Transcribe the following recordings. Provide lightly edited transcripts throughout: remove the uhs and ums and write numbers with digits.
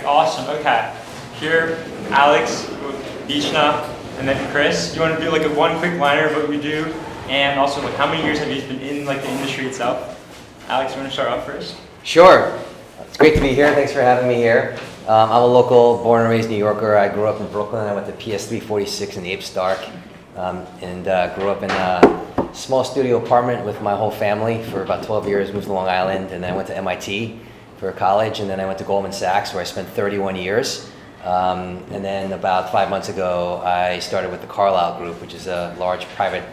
awesome. Okay. Here, Alex, Bishna, and then Chris. You want to do like one quick liner of what we do, and also like how many years have you been in like the industry itself? Alex, you want to start off first? Sure. It's great to be here. Thanks for having me here. I'm a local, born and raised New Yorker. I grew up in Brooklyn. I went to PS 346 in the Ape Stark, and grew up in a small studio apartment with my whole family for about 12 years. Moved to Long Island, and then I went to MIT for college, and then I went to Goldman Sachs where I spent 31 years. And then about 5 months ago, I started with the Carlyle Group, which is a large private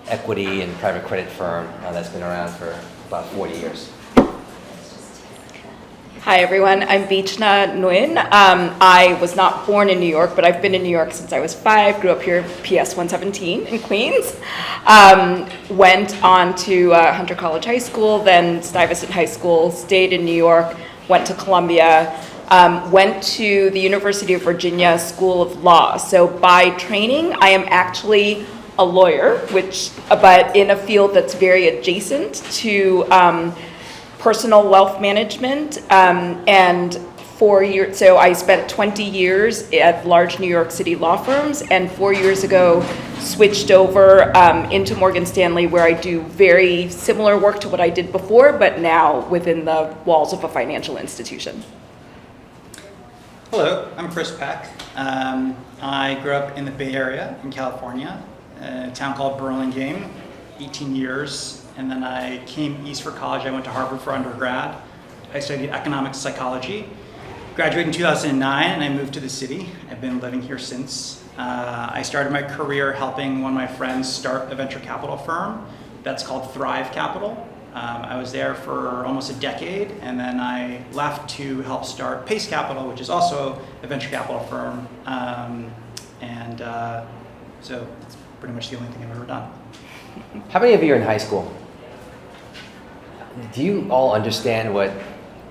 equity and private credit firm that's been around for about 40 years. Hi everyone, I'm Bichna Nguyen. I was not born in New York, but I've been in New York since I was 5, grew up here PS 117 in Queens. Went on to Hunter College High School, then Stuyvesant High School, stayed in New York, went to Columbia, went to the University of Virginia School of Law. So by training, I am actually a lawyer, but in a field that's very adjacent to personal wealth management, and 4 years, so I spent 20 years at large New York City law firms, and 4 years ago switched over into Morgan Stanley, where I do very similar work to what I did before, but now within the walls of a financial institution. Hello, I'm Chris Paik. I grew up in the Bay Area in California, a town called Burlingame, 18 years. And then I came east for college. I went to Harvard for undergrad. I studied economic psychology. Graduated in 2009 and I moved to the city. I've been living here since. I started my career helping one of my friends start a venture capital firm that's called Thrive Capital. I was there for almost a decade, and then I left to help start Pace Capital, which is also a venture capital firm. So it's pretty much the only thing I've ever done. How many of you are in high school? Do you all understand what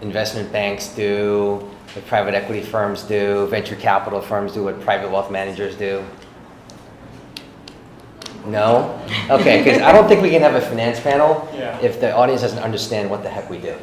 investment banks do, what private equity firms do, venture capital firms do, what private wealth managers do? No? Okay, because I don't think we can have a finance panel if the audience doesn't understand what the heck we do.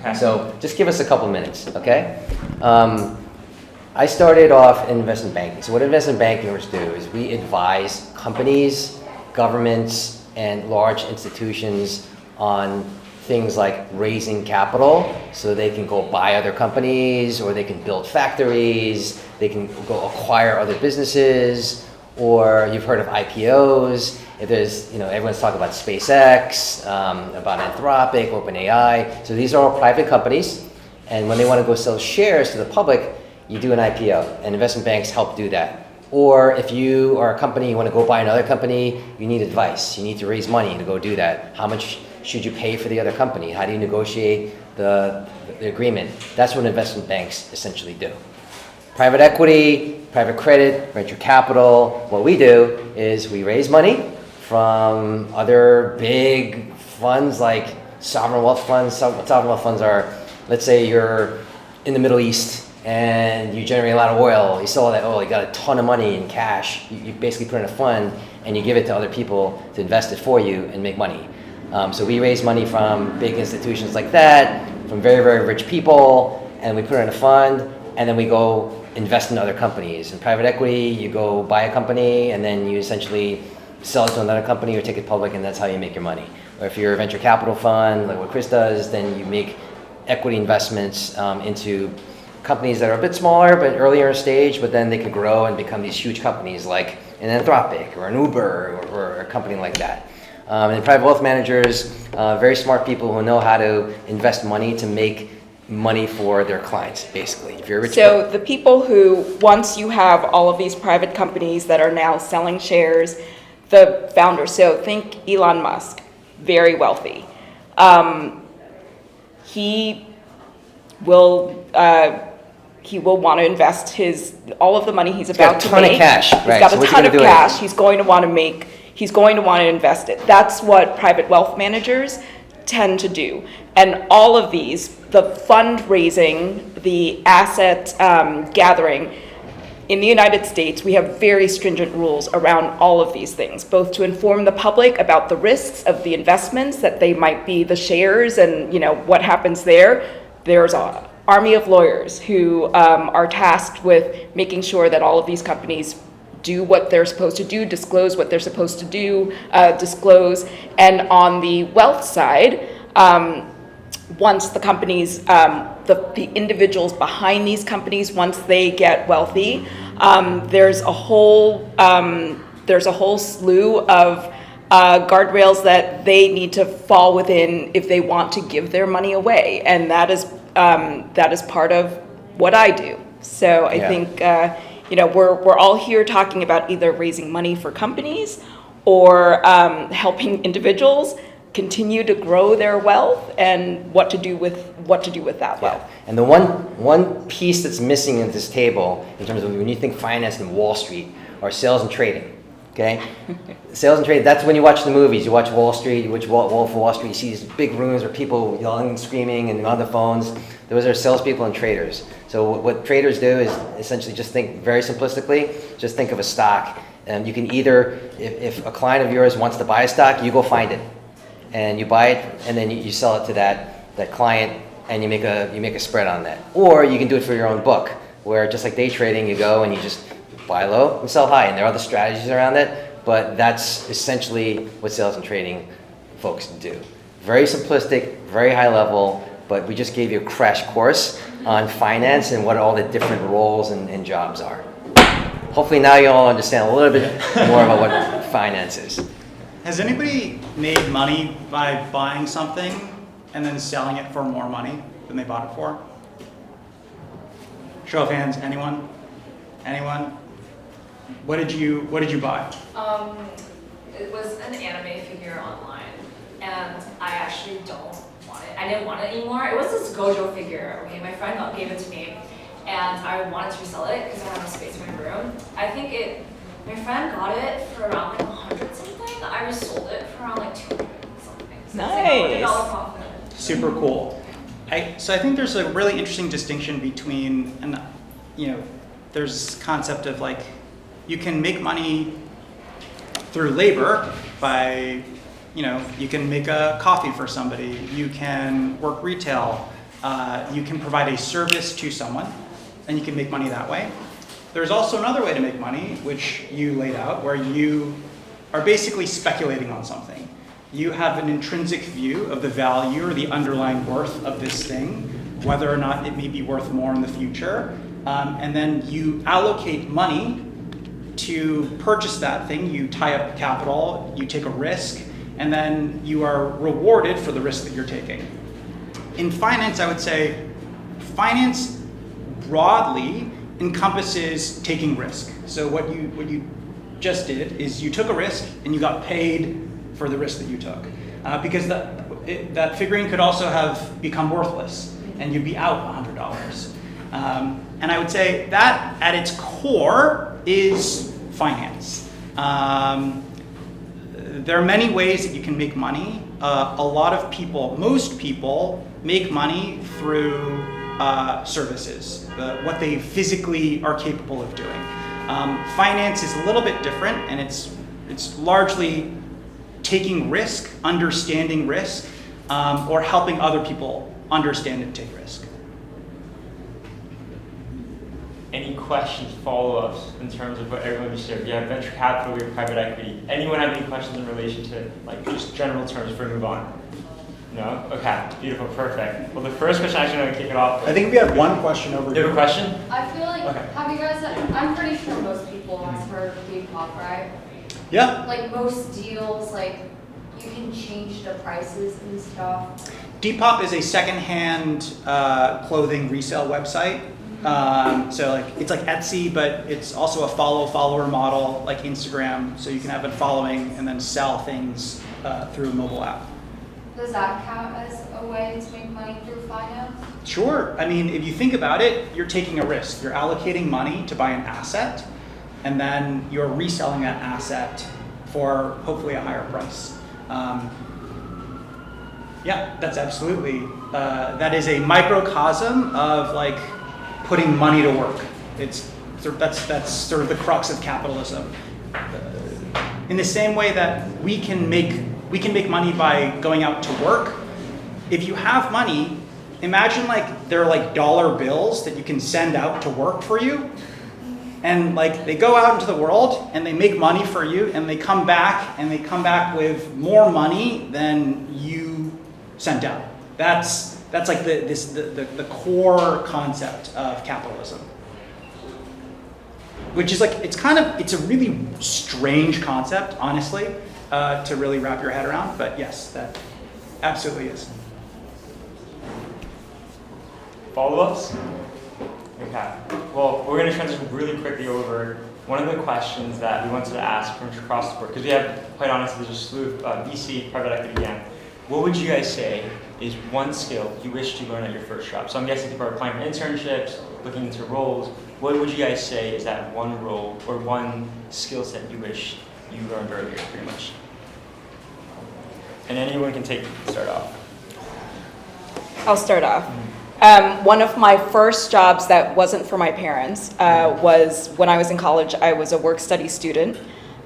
Okay. So just give us a couple minutes, okay? I started off in investment banking. So what investment bankers do is we advise companies, governments, and large institutions on things like raising capital so they can go buy other companies, or they can build factories, they can go acquire other businesses, or you've heard of IPOs. If there's, everyone's talking about SpaceX, about Anthropic, OpenAI. So these are all private companies, and when they want to go sell shares to the public, you do an IPO, and investment banks help do that. Or if you are a company, you want to go buy another company, you need advice. You need to raise money to go do that. How much should you pay for the other company? How do you negotiate the agreement? That's what investment banks essentially do. Private equity, private credit, venture capital, what we do is we raise money from other big funds like sovereign wealth funds. Sovereign wealth funds are, let's say you're in the Middle East and you generate a lot of oil, you sell all that oil, you got a ton of money in cash. You basically put in a fund and you give it to other people to invest it for you and make money. So we raise money from big institutions like that, from very, very rich people, and we put it in a fund, and then we go invest in other companies. In private equity, you go buy a company, and then you essentially sell it to another company or take it public, and that's how you make your money. Or if you're a venture capital fund, like what Chris does, then you make equity investments into companies that are a bit smaller but earlier in stage, but then they could grow and become these huge companies like an Anthropic or an Uber or a company like that. And private wealth managers, very smart people who know how to invest money to make money for their clients, basically. If you're a rich So the people who, once you have all of these private companies that are now selling shares, the founders, so think Elon Musk, very wealthy. He will want to invest all of the money he's about to make. He's got a ton of cash. He's got a ton of cash. He's going to want to invest it. That's what private wealth managers tend to do. And all of these, the fundraising, the asset gathering, in the United States, we have very stringent rules around all of these things, both to inform the public about the risks of the investments, that they might be the shares and what happens there. There's army of lawyers who are tasked with making sure that all of these companies do what they're supposed to do, disclose what they're supposed to do, disclose. And on the wealth side, once the companies, the individuals behind these companies, once they get wealthy, there's a whole slew of guardrails that they need to fall within if they want to give their money away, and that is part of what I do. So I think we're all here talking about either raising money for companies or helping individuals continue to grow their wealth and what to do with that wealth. And the one piece that's missing at this table in terms of when you think finance and Wall Street are sales and trading. Okay, sales and trading. That's when you watch the movies. You watch Wall Street. You watch Wolf of Wall Street. You see these big rooms where people yelling and screaming and on the phones. Those are salespeople and traders. So what traders do is essentially just think very simplistically. Just think of a stock, and you can either, if a client of yours wants to buy a stock, you go find it, and you buy it, and then you sell it to that client, and you make a spread on that. Or you can do it for your own book, where just like day trading, you go and you just buy low and sell high, and there are other strategies around it, but that's essentially what sales and trading folks do. Very simplistic, very high level, but we just gave you a crash course on finance and what all the different roles and jobs are. Hopefully now you all understand a little bit more about what finance is. Has anybody made money by buying something and then selling it for more money than they bought it for? Show of hands, anyone? Anyone? What did you buy? It was an anime figure online, and I actually don't want it. I didn't want it anymore. It was this Gojo figure. Okay, my friend gave it to me, and I wanted to resell it because I had no space in my room. I think my friend got it for around like 100 something. I resold it for around like 200 something. So Nice. It's like $100 profit. Super cool. So I think there's a really interesting distinction between, and there's this concept of like, you can make money through labor by, you can make a coffee for somebody, you can work retail, you can provide a service to someone, and you can make money that way. There's also another way to make money, which you laid out, where you are basically speculating on something. You have an intrinsic view of the value or the underlying worth of this thing, whether or not it may be worth more in the future, and then you allocate money to purchase that thing. You tie up capital, you take a risk, and then you are rewarded for the risk that you're taking. In finance, I would say finance broadly encompasses taking risk. So what you just did is you took a risk and you got paid for the risk that you took. Because that figurine could also have become worthless and you'd be out $100. And I would say that at its core is finance. There are many ways that you can make money. A lot of people, most people, make money through services, what they physically are capable of doing. Finance is a little bit different, and it's largely taking risk, understanding risk, or helping other people understand and take risk. Any questions, follow-ups in terms of what everyone just shared? We have venture capital, we have private equity. Anyone have any questions in relation to like just general terms before we move on? No? Okay, beautiful, perfect. Well, the first question, actually, I'm going to kick it off. I think we have one question over You here. have a question? I feel like, Okay. have you guys, I'm pretty sure most people have heard of Depop, right? Yeah. Like most deals, like you can change the prices and stuff. Depop is a secondhand clothing resale website. So like it's like Etsy, but it's also a follower model like Instagram. So you can have a following and then sell things through a mobile app. Does that count as a way to make money through finance? Sure. I mean, if you think about it, you're taking a risk. You're allocating money to buy an asset, and then you're reselling that asset for hopefully a higher price. Yeah, that's absolutely. That is a microcosm of like putting money to work. That's sort of the crux of capitalism. In the same way that we can make money by going out to work. If you have money imagine like they're like dollar bills that you can send out to work for you. And like they go out into the world and they make money for you and they come back with more money than you sent out. That's like the core concept of capitalism. Which is like, it's a really strange concept, honestly, to really wrap your head around, but yes, that absolutely is. Follow-ups? Okay. Well, we're going to transition really quickly over one of the questions that we wanted to ask from across the board, because we have, quite honestly, there's a slew of VC, private equity again. What would you guys say is one skill you wish to learn at your first job? So I'm guessing people are applying for internships, looking into roles. What would you guys say is that one role or one skill set you wish you learned earlier, pretty much? And anyone can start off. I'll start off. One of my first jobs that wasn't for my parents was when I was in college. I was a work-study student.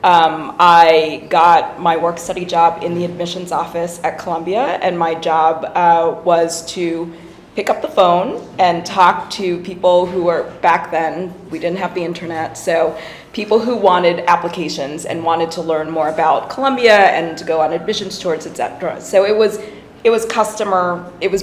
I got my work-study job in the admissions office at Columbia, and my job was to pick up the phone and talk to people who were, back then, we didn't have the internet, so people who wanted applications and wanted to learn more about Columbia and to go on admissions tours, etc. So it was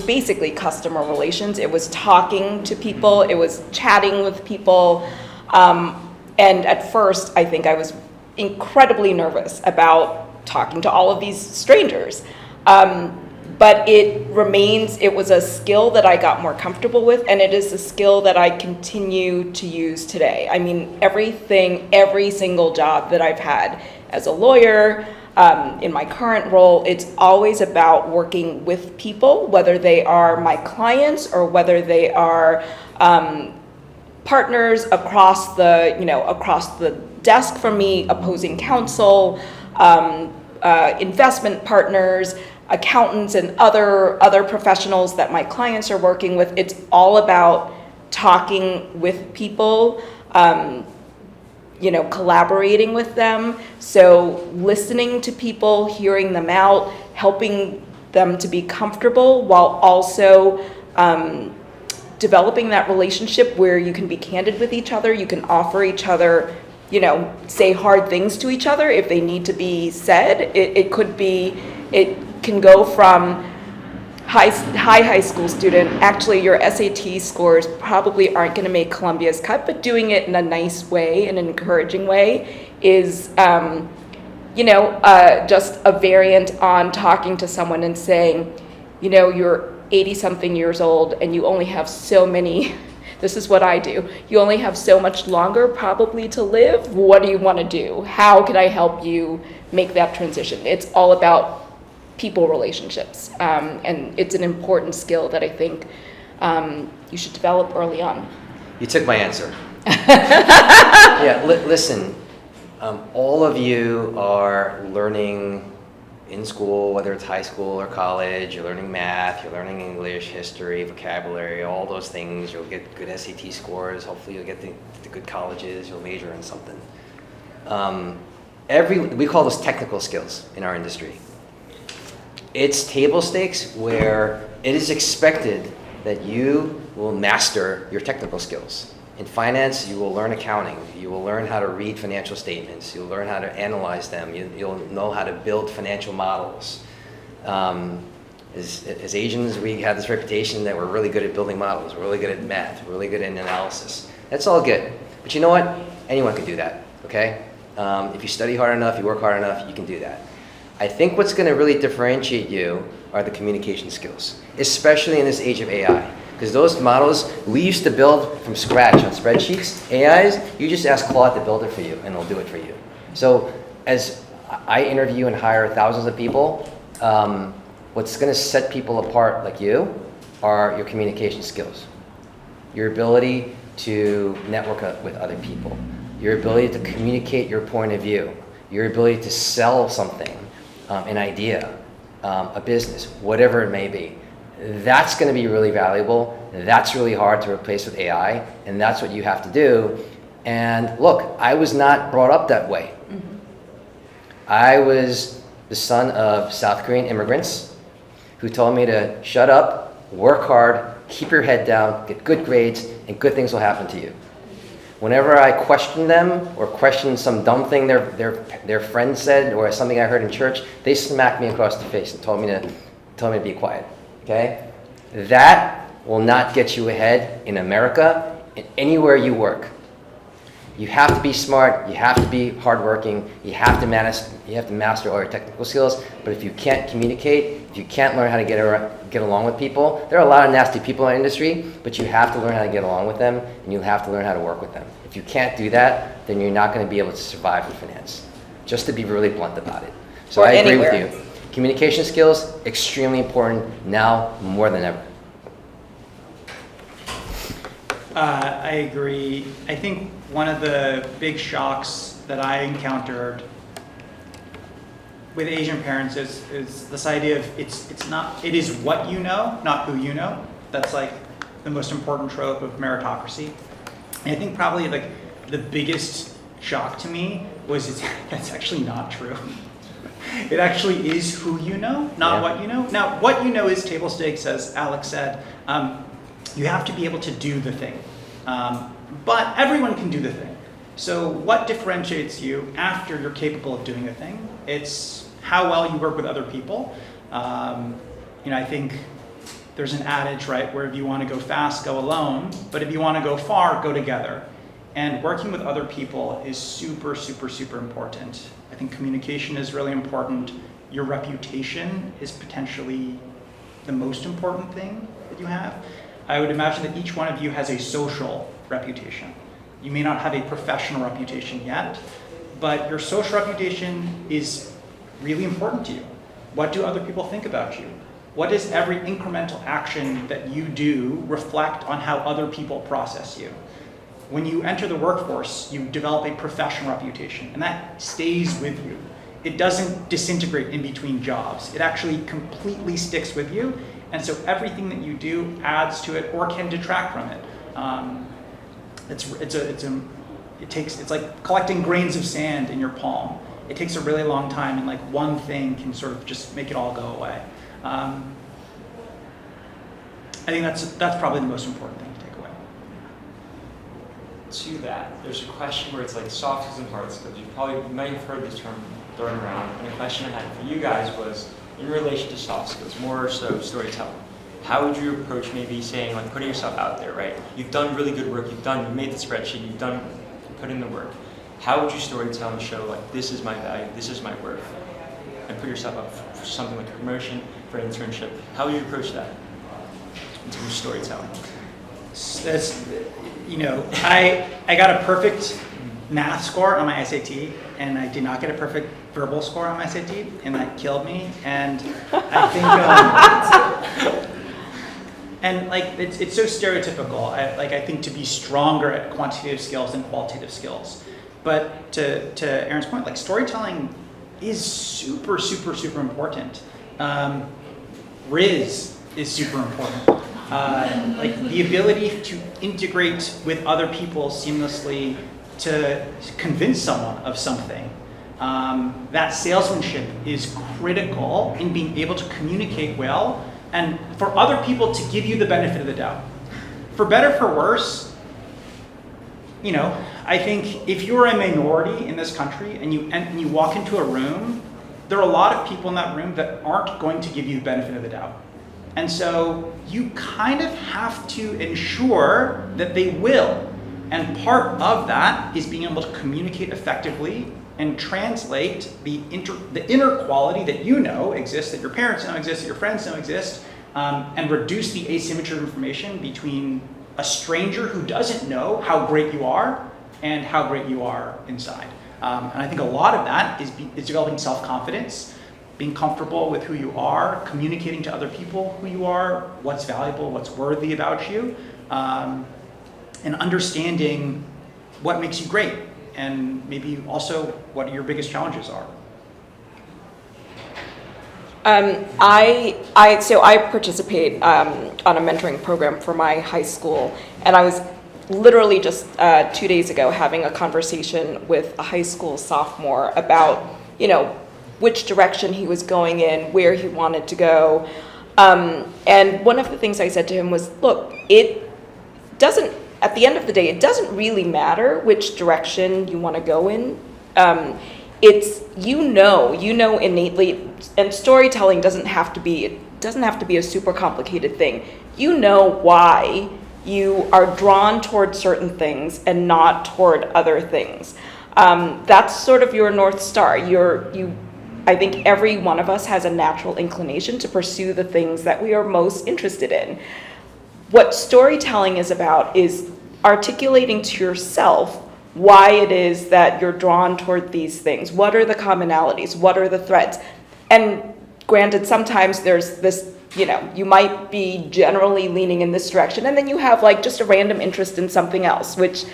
basically customer relations. It was talking to people, it was chatting with people, and at first I think I was incredibly nervous about talking to all of these strangers. But it was a skill that I got more comfortable with, and it is a skill that I continue to use today. I mean, every single job that I've had as a lawyer, in my current role, it's always about working with people, whether they are my clients or whether they are partners across the desk from me, opposing counsel, investment partners, accountants, and other professionals that my clients are working with. It's all about talking with people, collaborating with them. So listening to people, hearing them out, helping them to be comfortable while also developing that relationship where you can be candid with each other, you can offer each other, say hard things to each other if they need to be said. It can go from high school student, actually your SAT scores probably aren't going to make Columbia's cut, but doing it in a nice way, in an encouraging way, is just a variant on talking to someone and saying, you're 80-something years old and you only have so many, this is what I do, you only have so much longer probably to live. What do you want to do? How can I help you make that transition? It's all about people relationships, and it's an important skill that I think you should develop early on. You took my answer. Yeah, listen, all of you are learning in school, whether it's high school or college, you're learning math, you're learning English, history, vocabulary, all those things. You'll get good SAT scores, hopefully you'll get the good colleges, you'll major in something. We call those technical skills in our industry. It's table stakes where it is expected that you will master your technical skills. In finance, you will learn accounting. You will learn how to read financial statements. You'll learn how to analyze them. You'll know how to build financial models. As Asians, we have this reputation that we're really good at building models. We're really good at math. We're really good at analysis. That's all good. But you know what? Anyone can do that, okay? If you study hard enough, you work hard enough, you can do that. I think what's going to really differentiate you are the communication skills, especially in this age of AI. Because those models, we used to build from scratch on spreadsheets. AIs, you just ask Claude to build it for you, and they'll do it for you. So as I interview and hire thousands of people, what's going to set people apart like you are your communication skills, your ability to network with other people, your ability to communicate your point of view, your ability to sell something, an idea, a business, whatever it may be. That's going to be really valuable. That's really hard to replace with AI, and that's what you have to do. And look, I was not brought up that way. Mm-hmm. I was the son of South Korean immigrants who told me to shut up work hard, keep your head down, get good grades, and good things will happen to you. Whenever I question them or question some dumb thing their friend said or something I heard in church, they smacked me across the face and told me to be quiet. Okay? That will not get you ahead in America and anywhere you work. You have to be smart, you have to be hardworking, you have to master all your technical skills, but if you can't communicate, if you can't learn how to get along with people, there are a lot of nasty people in our industry, but you have to learn how to get along with them, and you have to learn how to work with them. If you can't do that, then you're not going to be able to survive in finance, just to be really blunt about it. So I agree with you. Communication skills, extremely important now more than ever. I agree. I think one of the big shocks that I encountered with Asian parents is this idea of it is what you know, not who you know. That's like the most important trope of meritocracy. And I think probably like the biggest shock to me was that's actually not true. It actually is who you know, not what you know. Now, what you know is table stakes, as Alex said. You have to be able to do the thing. But everyone can do the thing. So what differentiates you after you're capable of doing the thing? It's how well you work with other people. I think there's an adage, right, where if you want to go fast, go alone. But if you want to go far, go together. And working with other people is super, super, super important. I think communication is really important. Your reputation is potentially the most important thing that you have. I would imagine that each one of you has a social reputation. You may not have a professional reputation yet, but your social reputation is really important to you. What do other people think about you? What does every incremental action that you do reflect on how other people process you? When you enter the workforce, you develop a professional reputation, and that stays with you. It doesn't disintegrate in between jobs. It actually completely sticks with you. And so everything that you do adds to it or can detract from it. It's like collecting grains of sand in your palm. It takes a really long time, and like one thing can sort of just make it all go away. I think that's probably the most important thing to take away. To that, there's a question where it's like soft skills and hard skills. You might have heard this term thrown around. And the question I had for you guys was, in relation to soft skills, more so storytelling, how would you approach maybe saying, like, putting yourself out there, right? You've done really good work, you made the spreadsheet, put in the work. How would you storytell and show, like, this is my value, this is my worth, and put yourself up for something like a promotion, for an internship? How would you approach that in terms of storytelling? I got a perfect math score on my SAT, and I did not get a perfect verbal score on my SAT, and that killed me. And I think, and like it's so stereotypical. I think to be stronger at quantitative skills than qualitative skills. But to Aaron's point, like storytelling is super, super, super important. Riz is super important. Like the ability to integrate with other people seamlessly to convince someone of something. That salesmanship is critical in being able to communicate well and for other people to give you the benefit of the doubt. For better, for worse, I think if you're a minority in this country and you walk into a room, there are a lot of people in that room that aren't going to give you the benefit of the doubt. And so you kind of have to ensure that they will. And part of that is being able to communicate effectively and translate the inner quality that exists, that your parents know exists, that your friends know exist, and reduce the asymmetry of information between a stranger who doesn't know how great you are and how great you are inside. And I think a lot of that is developing self-confidence, being comfortable with who you are, communicating to other people who you are, what's valuable, what's worthy about you, and understanding what makes you great, and maybe also what your biggest challenges are. I participate on a mentoring program for my high school, and I was literally just 2 days ago having a conversation with a high school sophomore about, which direction he was going in, where he wanted to go. And one of the things I said to him was, look, at the end of the day, it doesn't really matter which direction you want to go in. It's, you know innately, and storytelling doesn't have to be a super complicated thing. You know why you are drawn toward certain things and not toward other things. That's sort of your North Star. I think every one of us has a natural inclination to pursue the things that we are most interested in. What storytelling is about is articulating to yourself why it is that you're drawn toward these things. What are the commonalities? What are the threads? And granted, sometimes there's this, you might be generally leaning in this direction, and then you have like just a random interest in something else, which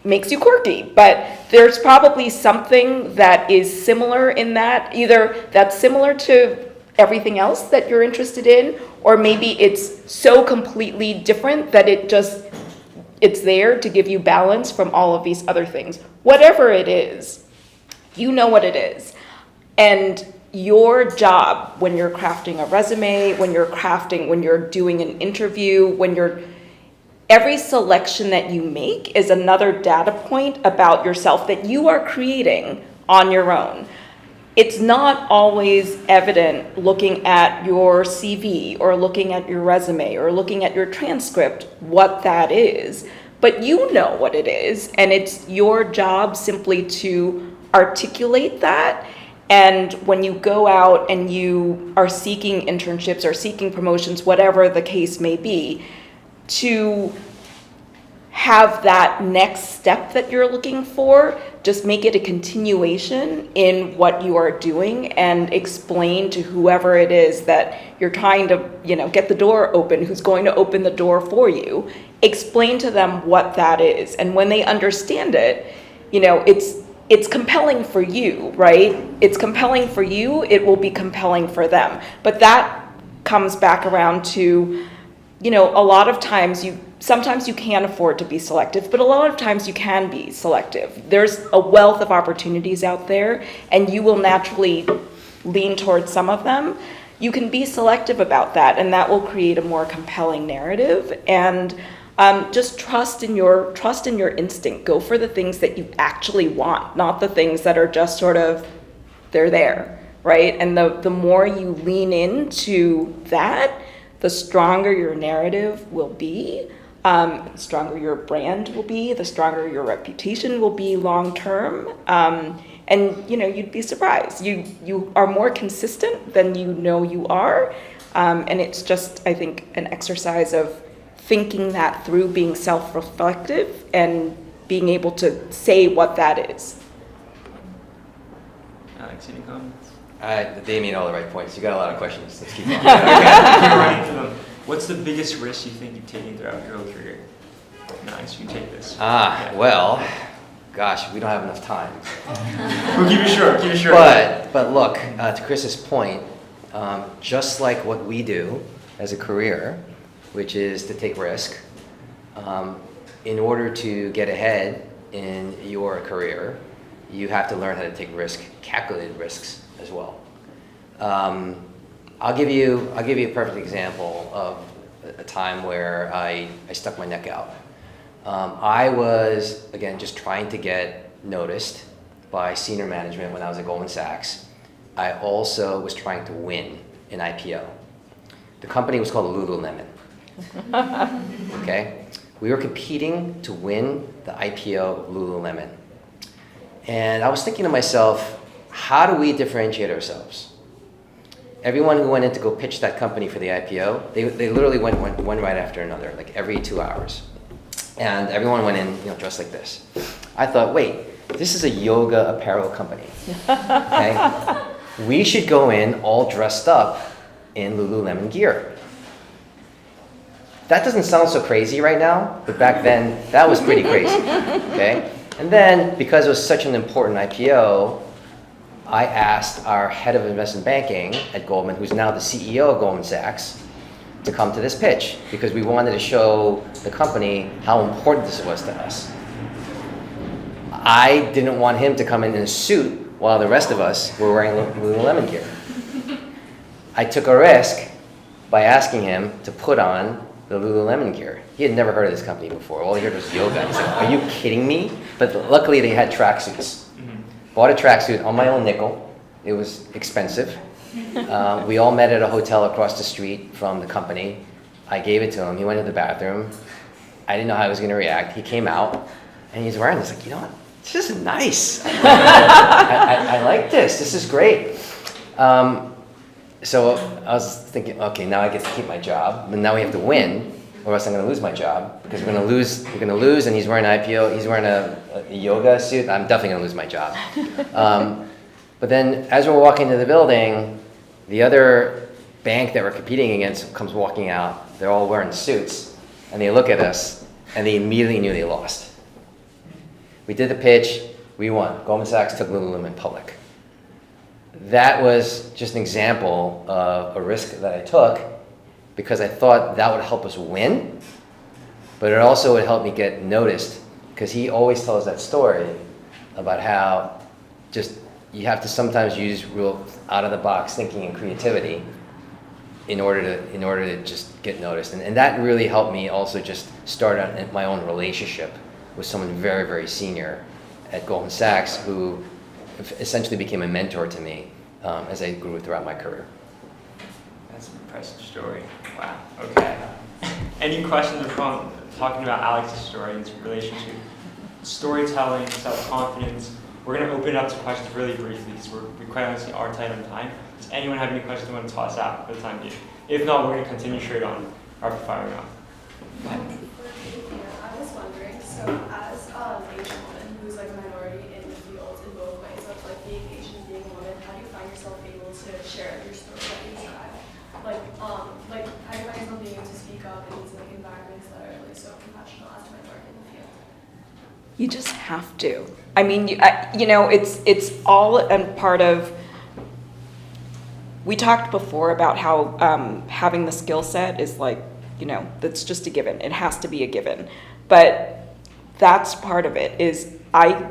makes you quirky. But there's probably something that is similar in that, either that's similar to everything else that you're interested in, or maybe it's so completely different that it's there to give you balance from all of these other things. Whatever it is, you know what it is. And your job when you're crafting a resume, when you're doing an interview, every selection that you make is another data point about yourself that you are creating on your own. It's not always evident looking at your CV or looking at your resume or looking at your transcript what that is, but you know what it is, and it's your job simply to articulate that. And when you go out and you are seeking internships or seeking promotions, whatever the case may be, to have that next step that you're looking for, just make it a continuation in what you are doing and explain to whoever it is that you're trying to, get the door open, who's going to open the door for you, explain to them what that is. And when they understand it, it's compelling for you, right? It's compelling for you, it will be compelling for them. But that comes back around to, a lot of times sometimes you can't afford to be selective, but a lot of times you can be selective. There's a wealth of opportunities out there, and you will naturally lean towards some of them. You can be selective about that, and that will create a more compelling narrative. And just trust in your instinct. Go for the things that you actually want, not the things that are just sort of, they're there, right? And the more you lean into that, the stronger your narrative will be, the stronger your brand will be, the stronger your reputation will be long term. And you'd be surprised. You are more consistent than you are. And it's just, I think, an exercise of thinking that through, being self-reflective, and being able to say what that is. Alex, any comments? They mean all the right points. You got a lot of questions. Let's keep going. Keep running through them. What's the biggest risk you think you've taken throughout your whole career? Nice, you take this. Well, gosh, we don't have enough time. We'll keep it short. But look, to Chris's point, just like what we do as a career, which is to take risk, in order to get ahead in your career, you have to learn how to take calculated risks as well. I'll give you a perfect example of a time where I stuck my neck out. I was, again, just trying to get noticed by senior management when I was at Goldman Sachs. I also was trying to win an IPO. The company was called Lululemon. Okay? We were competing to win the IPO of Lululemon. And I was thinking to myself, how do we differentiate ourselves? Everyone who went in to go pitch that company for the IPO, they literally went one right after another, like every 2 hours. And everyone went in, dressed like this. I thought, wait, this is a yoga apparel company. Okay? We should go in all dressed up in Lululemon gear. That doesn't sound so crazy right now, but back then, that was pretty crazy. Okay? And then, because it was such an important IPO, I asked our head of investment banking at Goldman, who's now the CEO of Goldman Sachs, to come to this pitch because we wanted to show the company how important this was to us. I didn't want him to come in a suit while the rest of us were wearing Lululemon gear. I took a risk by asking him to put on the Lululemon gear. He had never heard of this company before. All he heard was yoga. He's like, are you kidding me? But luckily they had tracksuits. Bought a tracksuit on my own nickel. It was expensive. We all met at a hotel across the street from the company. I gave it to him. He went to the bathroom. I didn't know how he was going to react. He came out and he's wearing this. Like, you know what? This is nice. I like this. This is great. So I was thinking, okay, now I get to keep my job, but now we have to win, or else I'm going to lose my job because we're going to lose, and he's wearing an IPO. He's wearing a yoga suit. I'm definitely going to lose my job. But then, as we're walking to the building, the other bank that we're competing against comes walking out. They're all wearing suits, and they look at us, and they immediately knew they lost. We did the pitch. We won. Goldman Sachs took Lululemon public. That was just an example of a risk that I took because I thought that would help us win, but it also would help me get noticed because he always tells that story about how just you have to sometimes use real out-of-the-box thinking and creativity in order to just get noticed. And that really helped me also just start my own relationship with someone very, very senior at Goldman Sachs who essentially became a mentor to me as I grew throughout my career. That's an impressive story. Wow. Okay. Any questions from talking about Alex's story and his relationship, storytelling, self-confidence? We're going to open it up to questions really briefly because we quite honestly are tight on time. Does anyone have any questions they want to toss out for the time being? If not, we're going to continue straight on rapid firing off. Go ahead. I was wondering, so as an Asian woman who's like a minority in the field in both ways of like being Asian and being a woman, how do you find yourself able to share your story that you describe? Like how do you find yourself being able to speak up in these like environments that are like so professional as a minority in the field? You just have to. I mean, it's all a part of. We talked before about how having the skill set is like, that's just a given. It has to be a given. But that's part of it is I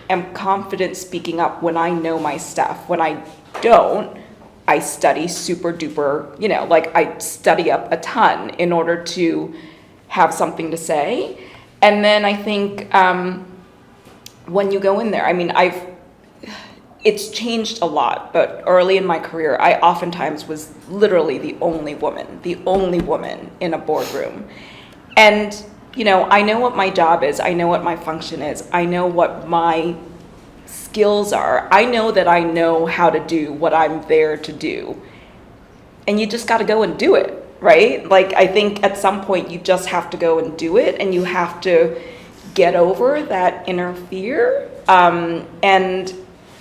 am confident speaking up when I know my stuff. When I don't, I study super duper, I study up a ton in order to have something to say. And then I think when you go in there, I mean, it's changed a lot, but early in my career, I oftentimes was literally the only woman in a boardroom. And, I know what my job is. I know what my function is. I know what my skills are. I know that I know how to do what I'm there to do. And you just got to go and do it, right? Like, I think at some point you just have to go and do it, and you have to get over that inner fear. And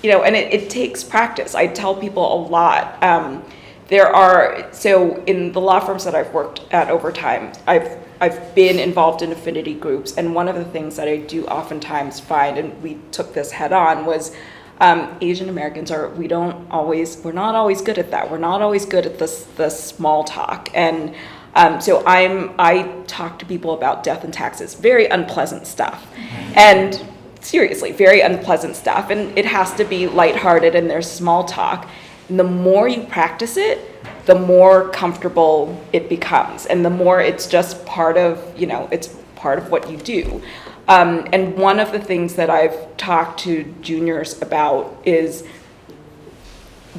it takes practice. I tell people a lot. So in the law firms that I've worked at over time, I've been involved in affinity groups, and one of the things that I do oftentimes find, and we took this head on, was Asian Americans we're not always good at that. We're not always good at the small talk. And so I talk to people about death and taxes, very unpleasant stuff. And seriously, very unpleasant stuff. And it has to be lighthearted and there's small talk. And the more you practice it, the more comfortable it becomes. And the more it's just part of, it's part of what you do. And one of the things that I've talked to juniors about is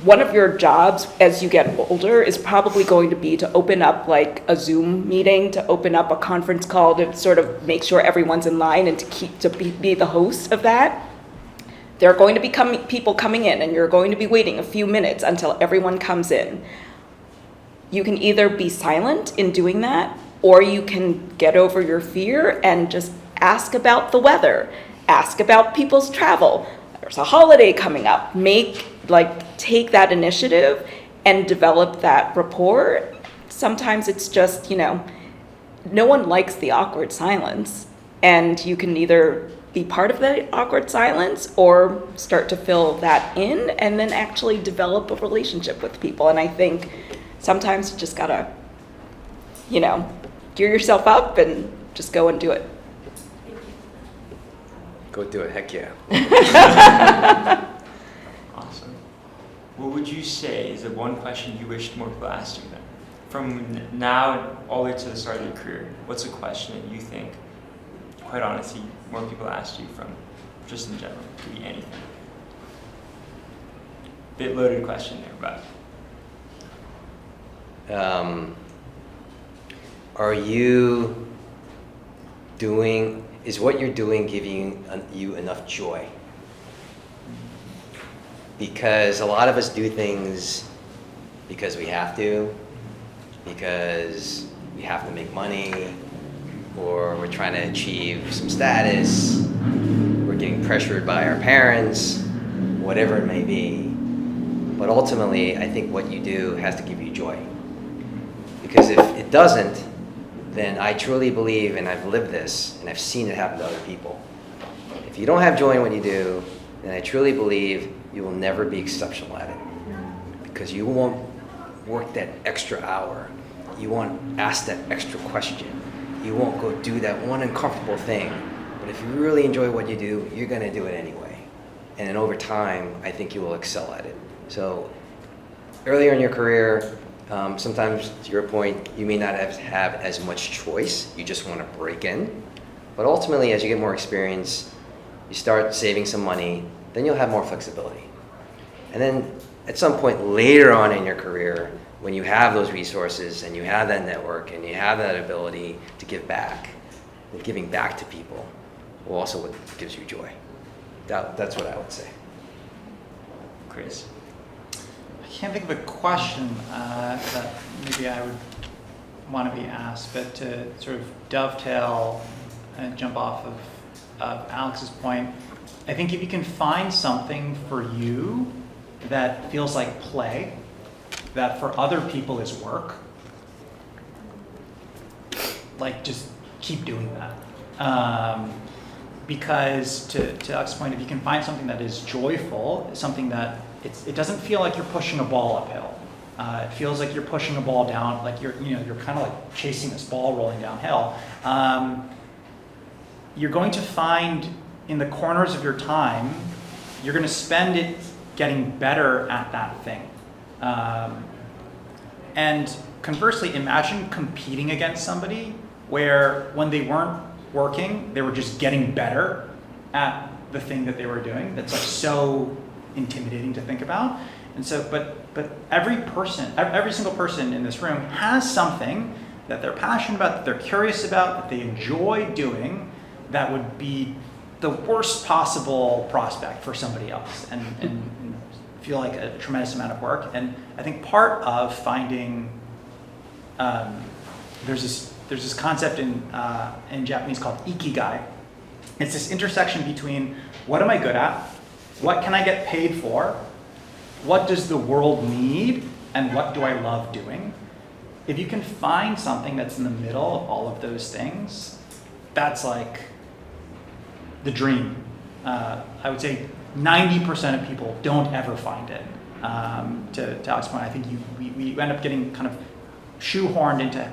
one of your jobs as you get older is probably going to be to open up like a Zoom meeting, to open up a conference call, to sort of make sure everyone's in line and to be the host of that. There are going to be people coming in, and you're going to be waiting a few minutes until everyone comes in. You can either be silent in doing that, or you can get over your fear and just ask about the weather, ask about people's travel. There's a holiday coming up. Take that initiative and develop that rapport. Sometimes it's just, no one likes the awkward silence, and you can either be part of that awkward silence or start to fill that in and then actually develop a relationship with people. And I think sometimes you just gotta, gear yourself up and just go and do it. Go do it, heck yeah. Awesome. What would you say is the one question you wished more people asked you then? from now all the way to the start of your career, what's a question that you think, quite honestly, more people ask you from, just in general, could be anything? Bit loaded question there, but. Are you doing, is what you're doing giving you enough joy? Because a lot of us do things because we have to, because we have to make money, or we're trying to achieve some status, we're getting pressured by our parents, whatever it may be. But ultimately, I think what you do has to give you joy. Because if it doesn't, then I truly believe, and I've lived this, and I've seen it happen to other people. If you don't have joy in what you do, then I truly believe you will never be exceptional at it. Because you won't work that extra hour. You won't ask that extra question. You won't go do that one uncomfortable thing. But if you really enjoy what you do, you're going to do it anyway. And then over time, I think you will excel at it. So earlier in your career, sometimes, to your point, you may not have as much choice. You just want to break in. But ultimately, as you get more experience, you start saving some money, then you'll have more flexibility. And then at some point later on in your career, when you have those resources and you have that network and you have that ability to give back, and giving back to people will also what gives you joy. That's what I would say. Chris? I can't think of a question that maybe I would want to be asked, but to sort of dovetail and jump off of Alex's point, I think if you can find something for you that feels like play, that for other people is work, like just keep doing that. Because to Alex's point, if you can find something that is joyful, something that it doesn't feel like you're pushing a ball uphill. It feels like you're pushing a ball down, like you're kind of like chasing this ball rolling downhill. You're going to find in the corners of your time, you're going to spend it getting better at that thing. And conversely, imagine competing against somebody where when they weren't working, they were just getting better at the thing that they were doing. That's like so intimidating to think about. And so, but every single person in this room has something that they're passionate about, that they're curious about, that they enjoy doing, that would be the worst possible prospect for somebody else and feel like a tremendous amount of work. And I think part of finding, there's this concept in Japanese called ikigai. It's this intersection between what am I good at, what can I get paid for, what does the world need, and what do I love doing? If you can find something that's in the middle of all of those things, that's like the dream. I would say 90% of people don't ever find it. To Alex's point, I think we end up getting kind of shoehorned into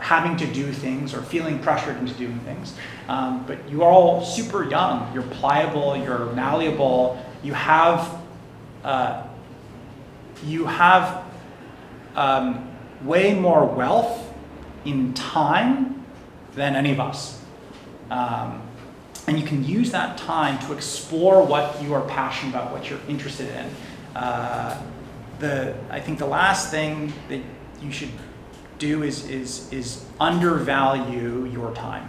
having to do things or feeling pressured into doing things. But you're all super young, you're pliable, you're malleable, you have way more wealth in time than any of us. And you can use that time to explore what you are passionate about, what you're interested in. I think the last thing that you should do is undervalue your time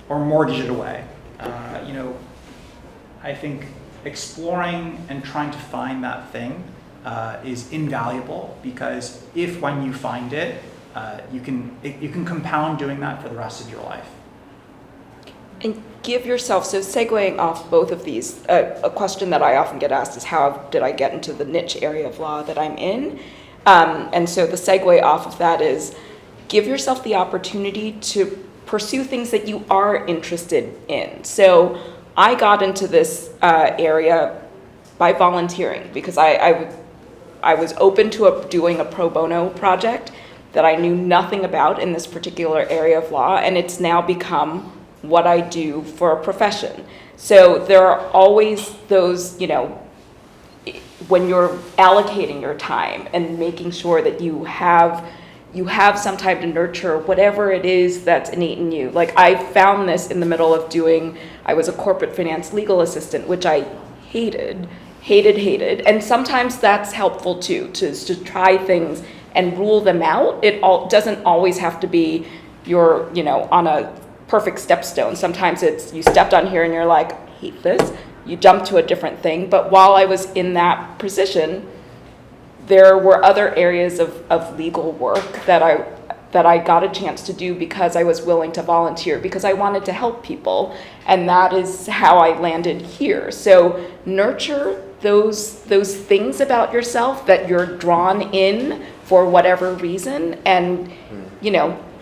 or mortgage it away. I think exploring and trying to find that thing is invaluable, because if when you find it, you can compound doing that for the rest of your life. And give yourself, so segueing off both of these, a question that I often get asked is how did I get into the niche area of law that I'm in? And so the segue off of that is give yourself the opportunity to pursue things that you are interested in. So I got into this area by volunteering because I was open to doing a pro bono project that I knew nothing about in this particular area of law, and it's now become what I do for a profession. So there are always those, when you're allocating your time and making sure that you have some time to nurture whatever it is that's innate in you. Like I found this in the middle of I was a corporate finance legal assistant, which I hated. And sometimes that's helpful too, to try things and rule them out. It doesn't always have to be you're, on a perfect stepstone. Sometimes it's you stepped on here and you're like, I hate this. You jump to a different thing. But while I was in that position, there were other areas of legal work that I got a chance to do because I was willing to volunteer, because I wanted to help people. And that is how I landed here. So nurture those things about yourself that you're drawn in for whatever reason, and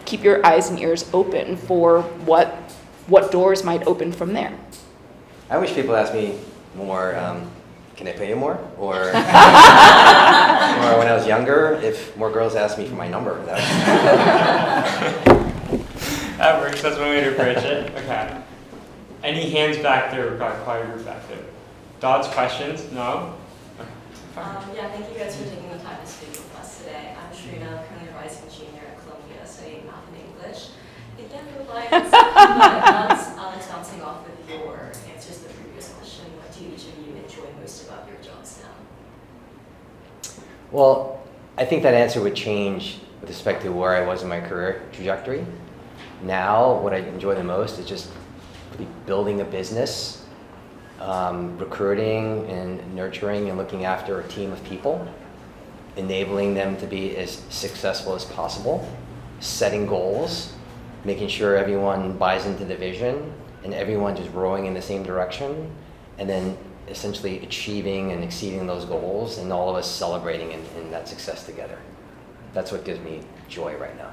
keep your eyes and ears open for what doors might open from there. I wish people asked me more, can I pay you more? Or, or when I was younger, if more girls asked me for my number. That works, that's one way to approach it. Okay. Any hands back there? We've got a quiet group back there. Thoughts, questions? No? Okay. Yeah, thank you guys for taking the time to speak with us today. I'm Shrina, currently a rising junior at Columbia, studying math and English. Again, would like to Alex, bouncing off with your answers to the previous question, what do each of you enjoy most about your jobs now? Well, I think that answer would change with respect to where I was in my career trajectory. Now, what I enjoy the most is just really building a business, recruiting and nurturing and looking after a team of people, enabling them to be as successful as possible, setting goals, making sure everyone buys into the vision and everyone just rowing in the same direction, and then essentially achieving and exceeding those goals and all of us celebrating in that success together. That's what gives me joy right now.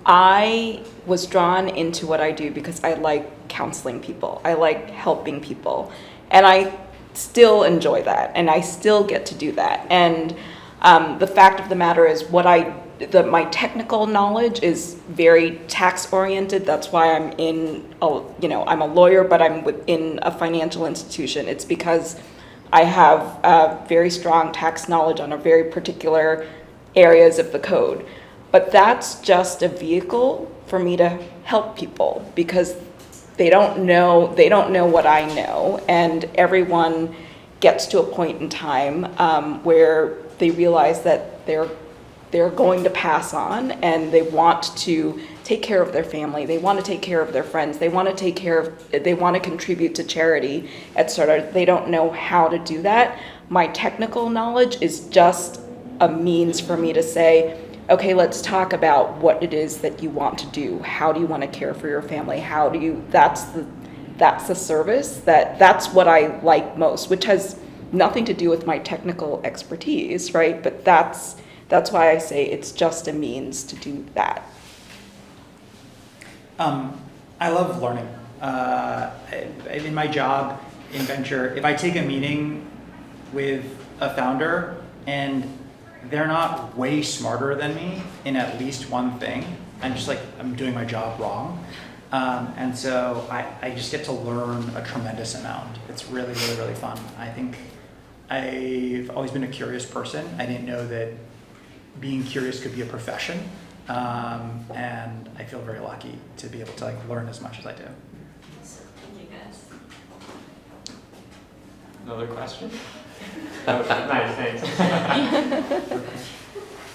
I was drawn into what I do because I like counseling people. I like helping people. And I still enjoy that. And I still get to do that. And the fact of the matter is my technical knowledge is very tax oriented. That's why I'm I'm a lawyer, but I'm within a financial institution. It's because I have very strong tax knowledge on a very particular areas of the code. But that's just a vehicle for me to help people, because they don't know what I know, and everyone gets to a point in time where they realize that they're going to pass on, and they want to take care of their family, they want to take care of their friends, they want to contribute to charity, etc. They don't know how to do that. My technical knowledge is just a means for me to say, okay, let's talk about what it is that you want to do. How do you want to care for your family? That's the service, that's what I like most, which has nothing to do with my technical expertise, right? But that's why I say it's just a means to do that. I love learning. In my job in venture, if I take a meeting with a founder and they're not way smarter than me in at least one thing, I'm doing my job wrong. And so I just get to learn a tremendous amount. It's really, really, really fun. I think I've always been a curious person. I didn't know that being curious could be a profession. And I feel very lucky to be able to learn as much as I do. Thank you guys. Another question? Nice, thanks.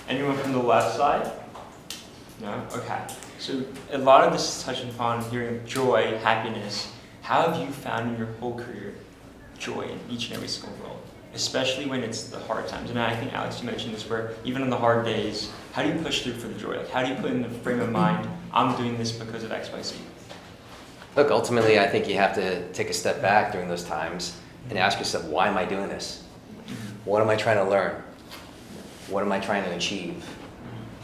Anyone from the left side? No? Okay. So a lot of this is touching upon hearing joy, happiness. How have you found in your whole career joy in each and every single role? Especially when it's the hard times. And I think, Alex, you mentioned this, where even on the hard days, how do you push through for the joy? How do you put in the frame of mind, I'm doing this because of X, Y, Z? Look, ultimately, I think you have to take a step back during those times and ask yourself, why am I doing this? What am I trying to learn? What am I trying to achieve?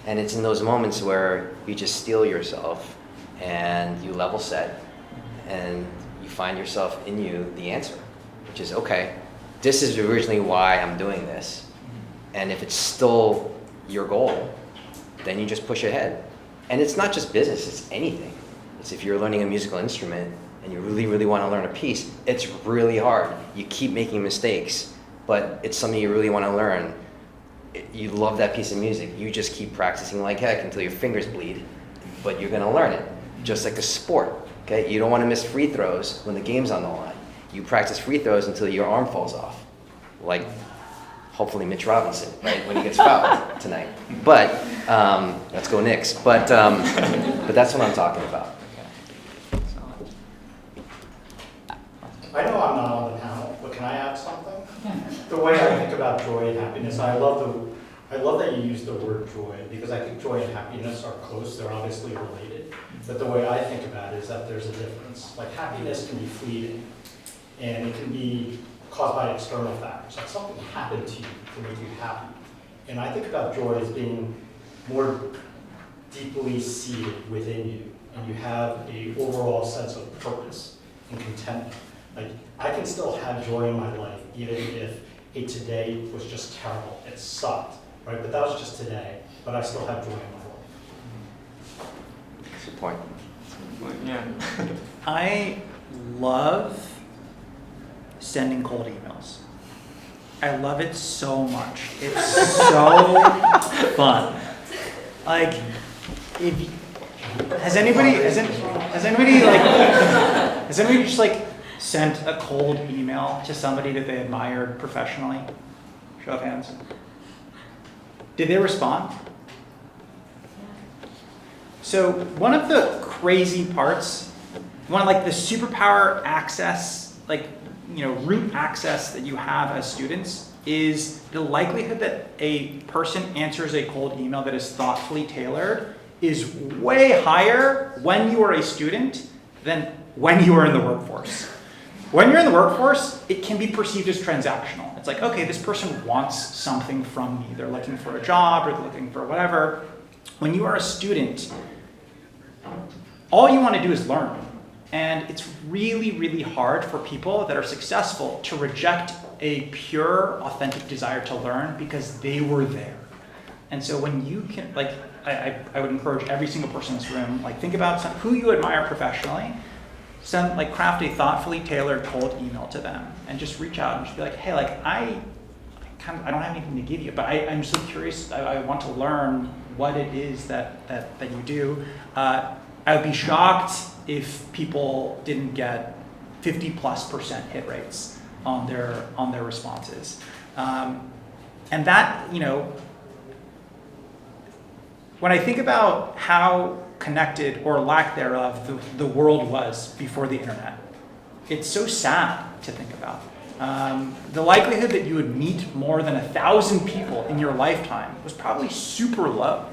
And it's in those moments where you just steel yourself and you level set and you find yourself in you the answer, which is, okay, this is originally why I'm doing this. And if it's still your goal, then you just push ahead. And it's not just business, it's anything. It's if you're learning a musical instrument and you really, really want to learn a piece, it's really hard. You keep making mistakes, but it's something you really want to learn. You love that piece of music. You just keep practicing like heck until your fingers bleed, but you're going to learn it. Just like a sport, okay? You don't want to miss free throws when the game's on the line. You practice free throws until your arm falls off. Like, hopefully Mitch Robinson, right, when he gets fouled tonight. But, let's go Knicks. But that's what I'm talking about. I know I'm not on the panel, but can I add something? The way I think about joy and happiness, I love that you use the word joy, because I think joy and happiness are close, they're obviously related. But the way I think about it is that there's a difference. Like, happiness can be fleeting, and it can be caused by external factors. Like, something happened to you to make you happy. And I think about joy as being more deeply seated within you, and you have an overall sense of purpose and contentment. Like, I can still have joy in my life, even if today was just terrible. It sucked, right? But that was just today. But I still have joy in my life. That's the point. Yeah. I love sending cold emails. I love it so much. It's so fun. Like, has anybody just like sent a cold email to somebody that they admired professionally? Show of hands. Did they respond? So one of the crazy parts, one of like the superpower access, like, you know, root access that you have as students is the likelihood that a person answers a cold email that is thoughtfully tailored is way higher when you are a student than when you are in the workforce. When you're in the workforce, it can be perceived as transactional. It's like, okay, this person wants something from me. They're looking for a job or they're looking for whatever. When you are a student, all you want to do is learn. And it's really, really hard for people that are successful to reject a pure, authentic desire to learn because they were there. And so when you can, like, I would encourage every single person in this room, like, think about who you admire professionally, craft a thoughtfully tailored cold email to them, and just reach out and just be like, hey, like, I don't have anything to give you, but I'm so curious. I want to learn what it is that you do. I would be shocked if people didn't get 50+% hit rates on their responses, and that, you know, when I think about how connected or lack thereof the world was before the internet, it's so sad to think about. The likelihood that you would meet more than 1,000 people in your lifetime was probably super low.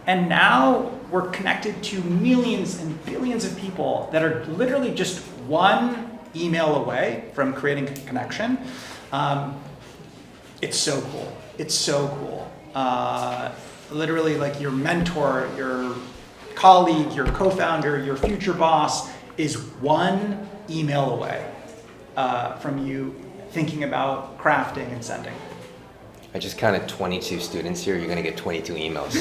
And now we're connected to millions and billions of people that are literally just one email away from creating a connection. It's so cool. It's so cool. Literally, like, your mentor, your colleague, your co-founder, your future boss is one email away from you thinking about crafting and sending. I just counted 22 students here. You're going to get 22 emails.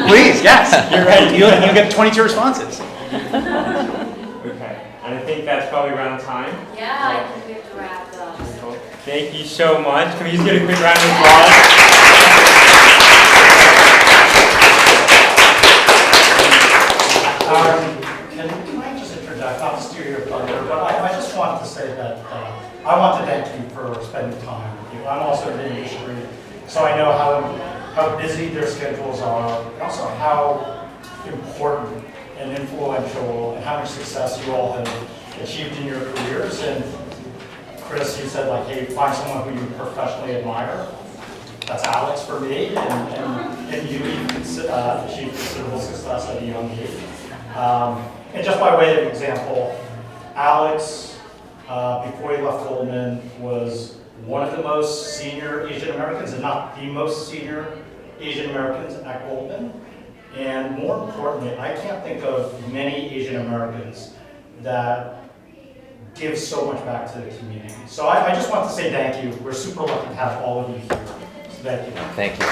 Please, yes, you're right. You'll get 22 responses. Okay, and I think that's probably around time. Yeah, I think we have to wrap up. Cool. Thank you so much. Can we just get a quick round of applause? Can I just interject, not to steal your thunder, but I just wanted to say that I want to thank you for spending time with you. I'm also in the industry, so I know how busy their schedules are, and also how important and influential and how much success you all have achieved in your careers. And Chris, you said, like, hey, find someone who you professionally admire. That's Alex for me, and you achieved considerable success at a young age. And just by way of example, Alex, before he left Goldman, was one of the most senior Asian Americans, and not the most senior Asian Americans at Goldman. And more importantly, I can't think of many Asian Americans that give so much back to the community. So I just want to say thank you. We're super lucky to have all of you here. So thank you. Thank you.